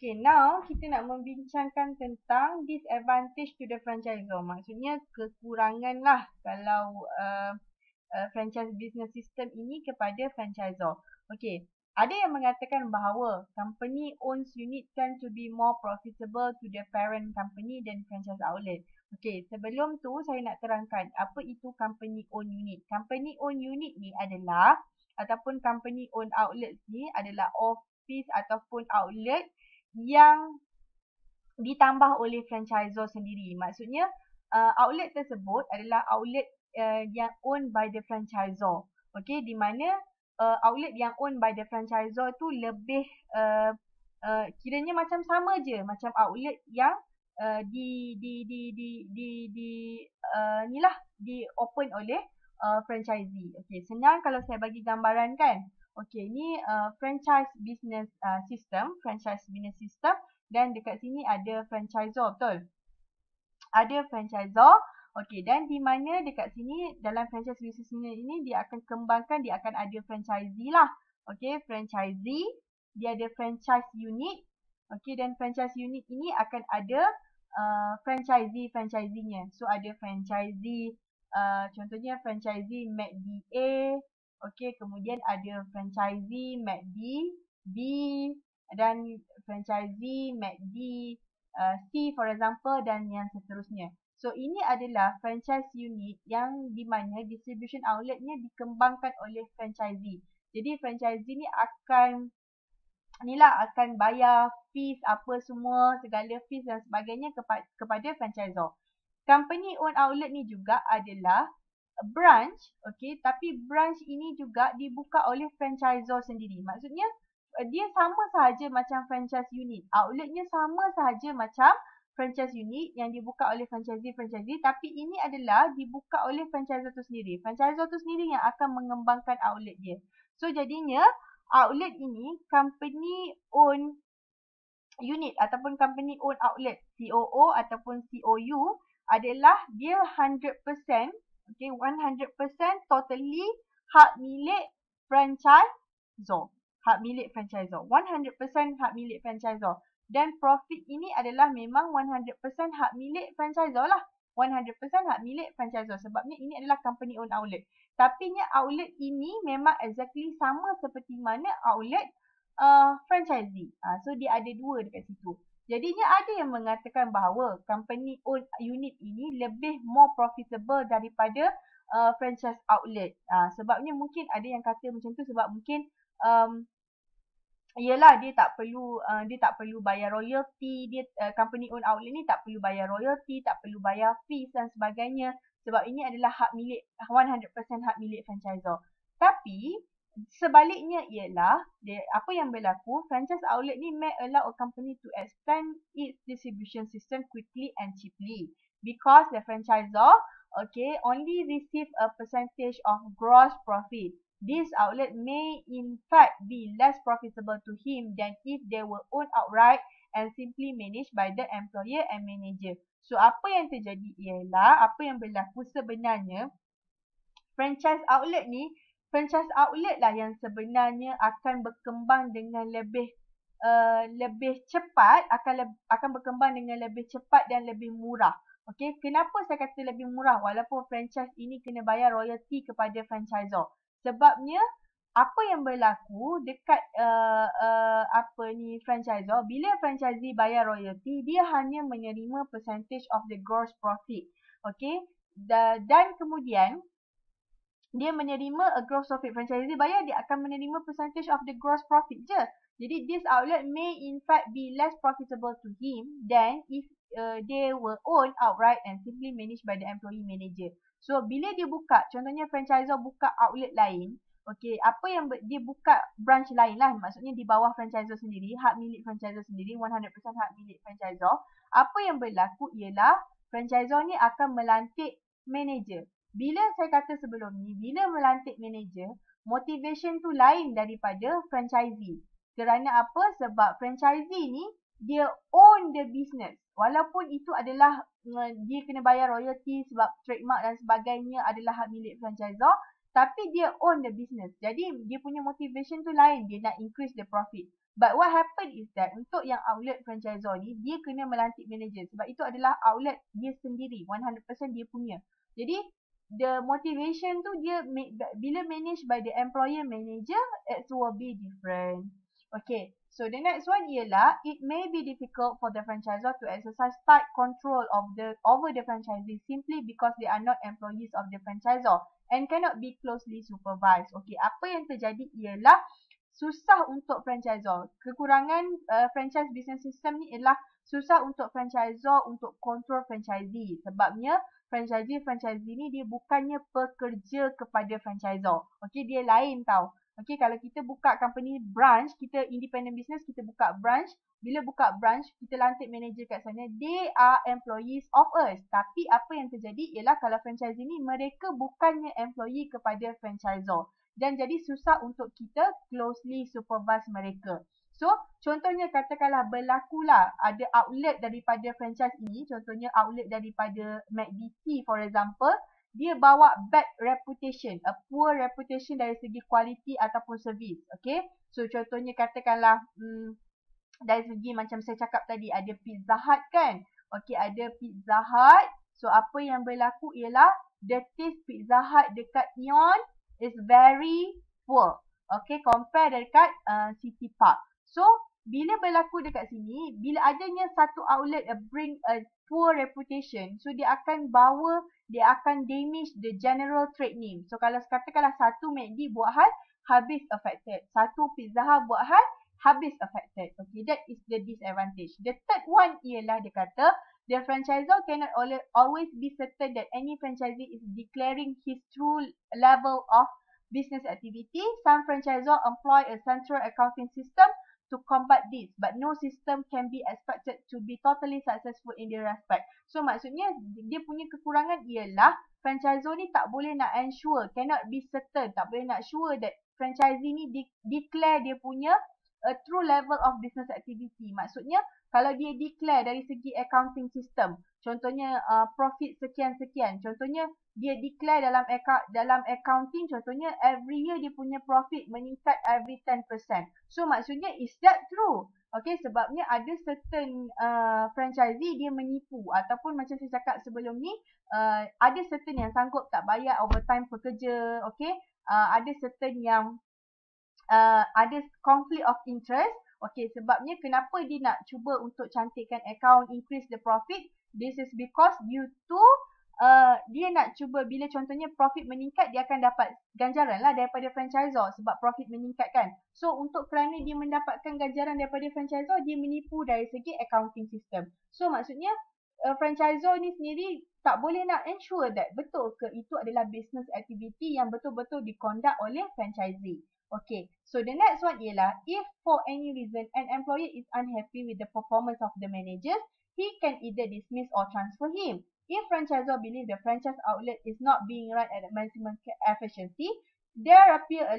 Okay, now kita nak membincangkan tentang disadvantage to the franchisor. Maksudnya kekurangan lah kalau franchise business system ini kepada franchisor. Okay, ada yang mengatakan bahawa company owns unit tend to be more profitable to the parent company than franchise outlet. Okay, sebelum tu saya nak terangkan apa itu company own unit. Company own unit ni adalah ataupun company own outlets ni adalah office ataupun outlet yang ditambah oleh franchisor sendiri. Maksudnya outlet tersebut adalah outlet yang owned by the franchisor. Okey, di mana outlet yang owned by the franchisor tu lebih kiranya macam sama je macam outlet yang di open oleh franchisee. Okey, senang kalau saya bagi gambaran kan. Okey, ni franchise business system dan dekat sini ada franchisor, betul? Ada franchisor. Okey, dan di mana dekat sini dalam franchise business ini dia akan kembangkan, dia akan ada franchisee lah. Okey, franchisee, dia ada franchise unit. Okey, dan franchise unit ini akan ada franchisee-nya. So ada franchisee contohnya franchisee McD A. Okey, kemudian ada franchisee McD B dan franchisee McD C for example dan yang seterusnya. So ini adalah franchise unit yang di mana distribution outletnya dikembangkan oleh franchisee. Jadi franchisee ni akan bayar fees apa semua, segala fees dan sebagainya kepada franchisor. Company owned outlet ni juga adalah branch, okey, tapi branch ini juga dibuka oleh franchisor sendiri. Maksudnya dia sama sahaja macam franchise unit. Outletnya sama sahaja macam franchise unit yang dibuka oleh franchisee, tapi ini adalah dibuka oleh franchisor tu sendiri. Franchisor tu sendiri yang akan mengembangkan outlet dia. So jadinya outlet ini company owned unit ataupun company owned outlet, COO ataupun COU adalah dia 100%, okay, 100% totally hak milik franchisor. Hak milik franchisor. 100% hak milik franchisor. Dan profit ini adalah memang 100% hak milik franchisor lah. 100% hak milik franchisor. Sebabnya ini adalah company owned outlet. Tapi outlet ini memang exactly sama seperti mana outlet franchisee. So dia ada dua dekat situ. Jadinya ada yang mengatakan bahawa company owned unit ini lebih more profitable daripada franchise outlet. Sebabnya mungkin ada yang kata macam tu sebab mungkin ialah dia tak perlu bayar royalty, dia company owned outlet ni tak perlu bayar royalty, tak perlu bayar fees dan sebagainya sebab ini adalah hak milik 100% hak milik franchisor. Tapi sebaliknya ialah apa yang berlaku, franchise outlet ni may allow a company to expand its distribution system quickly and cheaply because the franchisor only receive a percentage of gross profit. This outlet may in fact be less profitable to him than if they were owned outright and simply managed by the employer and manager. So apa yang terjadi ialah, apa yang berlaku sebenarnya, franchise outlet lah yang sebenarnya akan berkembang dengan lebih cepat, akan berkembang dengan lebih cepat dan lebih murah. Okey, kenapa saya kata lebih murah walaupun franchise ini kena bayar royalty kepada franchisor? Sebabnya apa yang berlaku dekat franchisor, bila franchisee bayar royalty, dia hanya menerima percentage of the gross profit. Okey, dan kemudian dia menerima a gross profit. Franchisee bayar, dia akan menerima percentage of the gross profit je. Jadi this outlet may in fact be less profitable to him than if they were owned outright and simply managed by the employee manager. So bila dia buka, contohnya franchisor buka outlet lain, okey, apa yang dia buka branch lain lah, maksudnya di bawah franchisor sendiri, hak milik franchisor sendiri, 100% hak milik franchisor. Apa yang berlaku ialah franchisor ni akan melantik manager. Bila saya kata sebelum ni, bila melantik manager, motivation tu lain daripada franchisee. Kerana apa? Sebab franchisee ni dia own the business. Walaupun itu adalah dia kena bayar royalty sebab trademark dan sebagainya adalah hak milik franchisor, tapi dia own the business. Jadi dia punya motivation tu lain, dia nak increase the profit. But what happen is that untuk yang outlet franchisor ni, dia kena melantik manager sebab itu adalah outlet dia sendiri, 100% dia punya. Jadi the motivation tu dia bila managed by the employer manager, it will be different. Okay, so the next one ialah it may be difficult for the franchisor to exercise tight control over the franchisee simply because they are not employees of the franchisor and cannot be closely supervised. Okay, apa yang terjadi ialah susah untuk franchisor. Kekurangan franchise business system ni ialah susah untuk franchisor untuk control franchisee. Sebabnya franchisee ni dia bukannya pekerja kepada franchisor. Okey, dia lain tau. Okey, kalau kita buka company branch, kita independent business, kita buka branch. Bila buka branch, kita lantik manager kat sana. They are employees of us. Tapi apa yang terjadi ialah kalau franchisee ni mereka bukannya employee kepada franchisor. Dan jadi susah untuk kita closely supervise mereka. So, contohnya katakanlah berlakulah ada outlet daripada franchise ini, contohnya outlet daripada McD for example, dia bawa bad reputation, a poor reputation dari segi quality ataupun service. Okay, so contohnya katakanlah dari segi macam saya cakap tadi, ada Pizza Hut kan. Okay, ada Pizza Hut. So, apa yang berlaku ialah the taste Pizza Hut dekat Neon is very poor. Okay, compare dekat City Park. So, bila berlaku dekat sini, bila adanya satu outlet bring a poor reputation, so dia akan damage the general trade name. So, kalau katakanlah satu McD buat hal, habis affected. Satu Pizza Hut buat hal, habis affected. Okay, that is the disadvantage. The third one ialah dia kata, the franchisor cannot always be certain that any franchisee is declaring his true level of business activity. Some franchisor employ a central accounting system to combat this, but no system can be expected to be totally successful in their respect. So maksudnya dia punya kekurangan ialah franchisor ni tak boleh nak ensure, cannot be certain, tak boleh nak sure that franchisee ni declare dia punya a true level of business activity. Maksudnya kalau dia declare dari segi accounting system, contohnya profit sekian-sekian, contohnya dia declare dalam accounting, contohnya every year dia punya profit meningkat every 10%. So maksudnya is that true? Okay, sebabnya ada certain franchisee dia menipu ataupun macam saya cakap sebelum ni, ada certain yang sanggup tak bayar overtime pekerja. Okay, ada certain yang ada conflict of interest. Okay, sebabnya kenapa dia nak cuba untuk cantikkan account, increase the profit? This is because due to dia nak cuba bila contohnya profit meningkat, dia akan dapat ganjaran lah daripada franchisor sebab profit meningkat kan. So, untuk kerana dia mendapatkan ganjaran daripada franchisor, dia menipu dari segi accounting system. So, maksudnya franchisor ni sendiri tak boleh nak ensure that betul ke itu adalah business activity yang betul-betul diconduct oleh franchisee. Okay, so the next one ialah if for any reason an employer is unhappy with the performance of the manager, he can either dismiss or transfer him. If franchisor believe the franchise outlet is not being run at the maximum efficiency, there appear a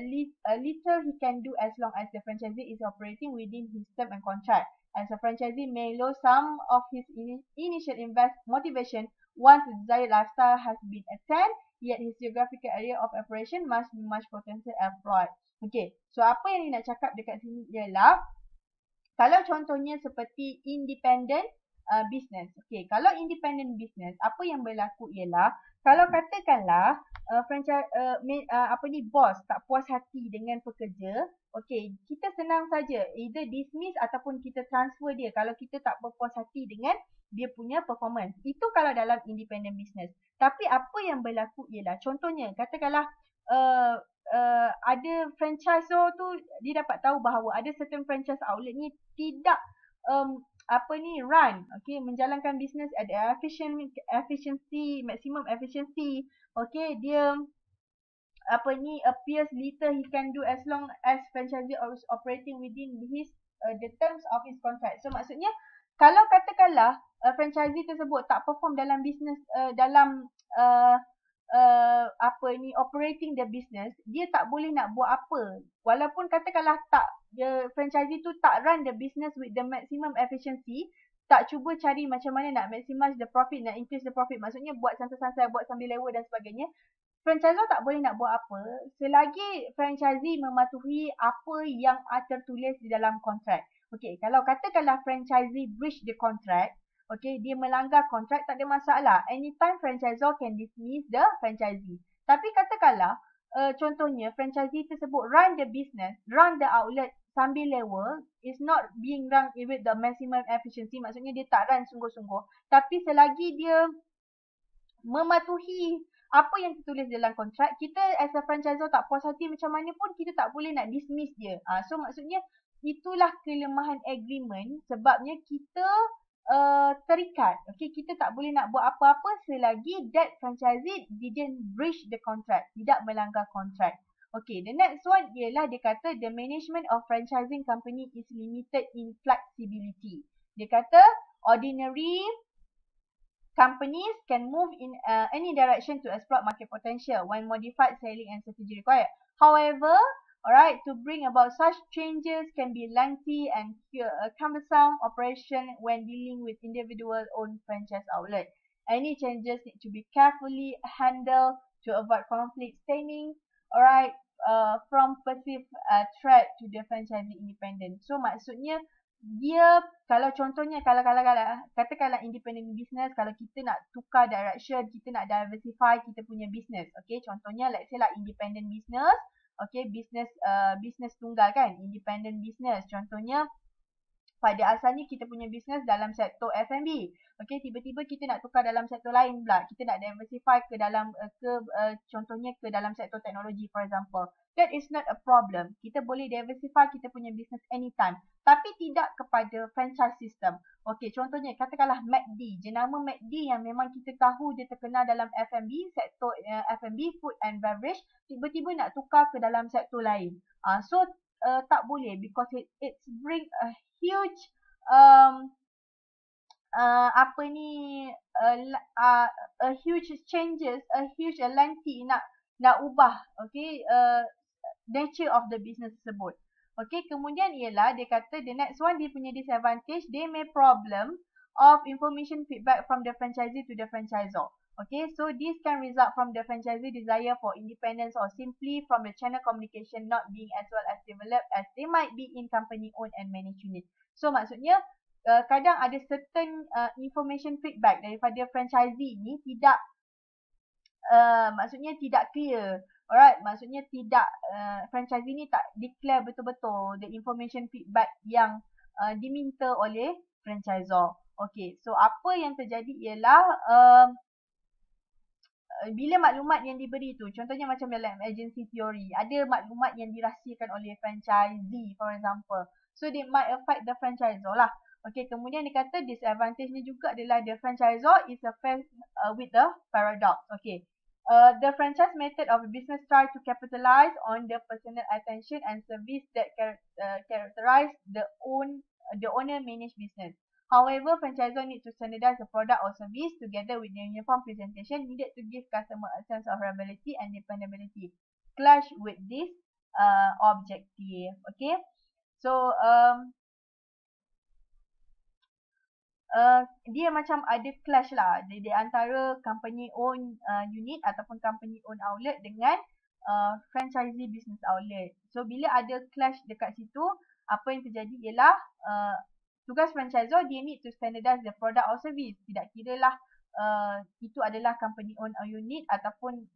little he can do as long as the franchisee is operating within his term and contract. As a franchisee may lose some of his initial motivation once the desired lifestyle has been attained, yet his geographical area of operation must be much potential employed. Okay, so apa yang nak cakap dekat sini ialah kalau contohnya seperti independent business. Okay, kalau independent business, apa yang berlaku ialah kalau katakanlah bos tak puas hati dengan pekerja, okay, kita senang saja either dismiss ataupun kita transfer dia kalau kita tak berpuas hati dengan dia punya performance. Itu kalau dalam independent business. Tapi apa yang berlaku ialah contohnya katakanlah ada franchisor tu dia dapat tahu bahawa ada certain franchise outlet ni tidak run, okay, menjalankan bisnes ada efficiency, maximum efficiency. Okay, dia appears little he can do as long as franchisee is operating within his the terms of his contract. So maksudnya kalau katakanlah franchisee tersebut tak perform dalam bisnes operating the business, dia tak boleh nak buat apa. Walaupun katakanlah franchisee tu tak run the business with the maximum efficiency, tak cuba cari macam mana nak maximize the profit, nak increase the profit, maksudnya buat santai-santai, buat sambil lewa dan sebagainya. franchisor tak boleh nak buat apa selagi franchisee mematuhi apa yang tertulis di dalam kontrak. Okey, kalau katakanlah franchisee breach the contract, okey, dia melanggar kontrak, tak ada masalah. Anytime franchisor can dismiss the franchisee. Tapi katakanlah contohnya franchisee tersebut run the business, run the outlet sambil lewa, is not being run with the maximum efficiency, maksudnya dia tak run sungguh-sungguh. Tapi selagi dia mematuhi apa yang tertulis dalam kontrak, kita as a franchisor tak puas hati macam mana pun, kita tak boleh nak dismiss dia. So maksudnya itulah kelemahan agreement, sebabnya kita terikat. Okay, kita tak boleh nak buat apa-apa selagi that franchisee didn't breach the contract, tidak melanggar kontrak. Okay, the next one ialah dia kata the management of franchising company is limited in flexibility. Dia kata ordinary companies can move in any direction to exploit market potential when modified selling and strategy required. However, alright, to bring about such changes can be lengthy and cumbersome operation when dealing with individual-owned franchise outlet. Any changes need to be carefully handled to avoid conflict stemming, alright, from perceived threat to the franchisee independence. So maksudnya dia kalau contohnya kalau katakanlah independent business, kalau kita nak tukar direction, kita nak diversify kita punya business, okay, contohnya let's say lah independent business, okay, business tunggal kan, independent business, contohnya pada asalnya kita punya business dalam sektor F&B, okay, tiba-tiba kita nak tukar dalam sektor lain pula, kita nak diversify ke dalam contohnya ke dalam sektor teknologi for example. That is not a problem. Kita boleh diversify kita punya business anytime. Tapi tidak kepada franchise system. Okey, contohnya katakanlah McD. Jenama McD yang memang kita tahu dia terkenal dalam F&B, sektor F&B, food and beverage, tiba-tiba nak tukar ke dalam sektor lain. So, tak boleh because it's bring a huge a huge changes, a huge lengthy nak ubah, okay, nature of the business tersebut. Okay, kemudian ialah dia kata the next one, dia punya disadvantage, they may problem of information feedback from the franchisee to the franchisor. Okay, so this can result from the franchisee desire for independence or simply from the channel communication not being as well as developed as they might be in company owned and managed unit. So maksudnya kadang ada certain information feedback daripada franchisee ni tidak maksudnya tidak clear. Alright, maksudnya tidak franchisee ni tak declare betul-betul the information feedback yang diminta oleh franchisor. Okay, so apa yang terjadi ialah bila maklumat yang diberi tu, contohnya macam dalam agency theory, ada maklumat yang dirahsiakan oleh franchisee for example. So they might affect the franchisor lah. Okay, kemudian dia kata disadvantage ni juga adalah the franchisor is faced with the paradox. Okay. The franchise method of a business try to capitalize on the personal attention and service that characterize the owner managed business. However, franchisor need to standardize the product or service together with the uniform presentation needed to give customer a sense of reliability and dependability. Clash with this objective. Okay, so dia macam ada clash lah di antara company own unit ataupun company own outlet dengan franchisee business outlet. So bila ada clash dekat situ, apa yang terjadi ialah tugas franchisor, dia need to standardize the product or service. Tidak kira lah itu adalah company own unit ataupun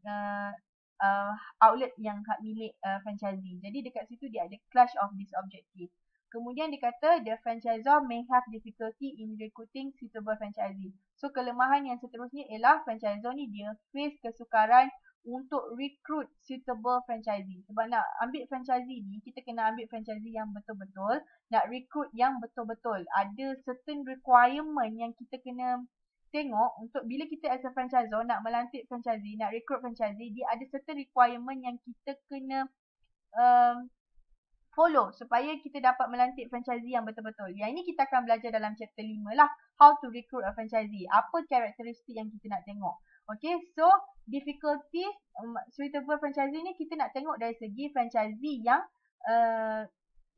outlet yang hak milik franchisee. Jadi dekat situ dia ada clash of this objective. Kemudian dikata the franchisor may have difficulty in recruiting suitable franchisee. So kelemahan yang seterusnya ialah franchisor ni dia face kesukaran untuk recruit suitable franchisee. Sebab nak ambil franchisee ni, kita kena ambil franchisee yang betul-betul, nak recruit yang betul-betul. Ada certain requirement yang kita kena tengok untuk bila kita as a franchisor nak melantik franchisee, nak recruit franchisee, dia ada certain requirement yang kita kena follow supaya kita dapat melantik franchisee yang betul-betul. Yang ini kita akan belajar dalam chapter 5 lah. How to recruit a franchisee. Apa karakteristik yang kita nak tengok. Okay, so difficulties suitable franchisee ni kita nak tengok dari segi franchisee yang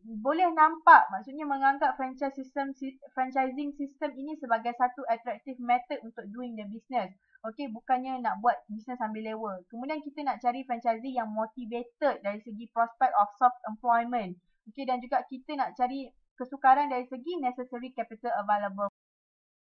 boleh nampak, maksudnya menganggap franchising system ini sebagai satu attractive method untuk doing the business. Okey, bukannya nak buat business sambil lewa. Kemudian kita nak cari franchisee yang motivated dari segi prospect of soft employment. Okey, dan juga kita nak cari kesukaran dari segi necessary capital available.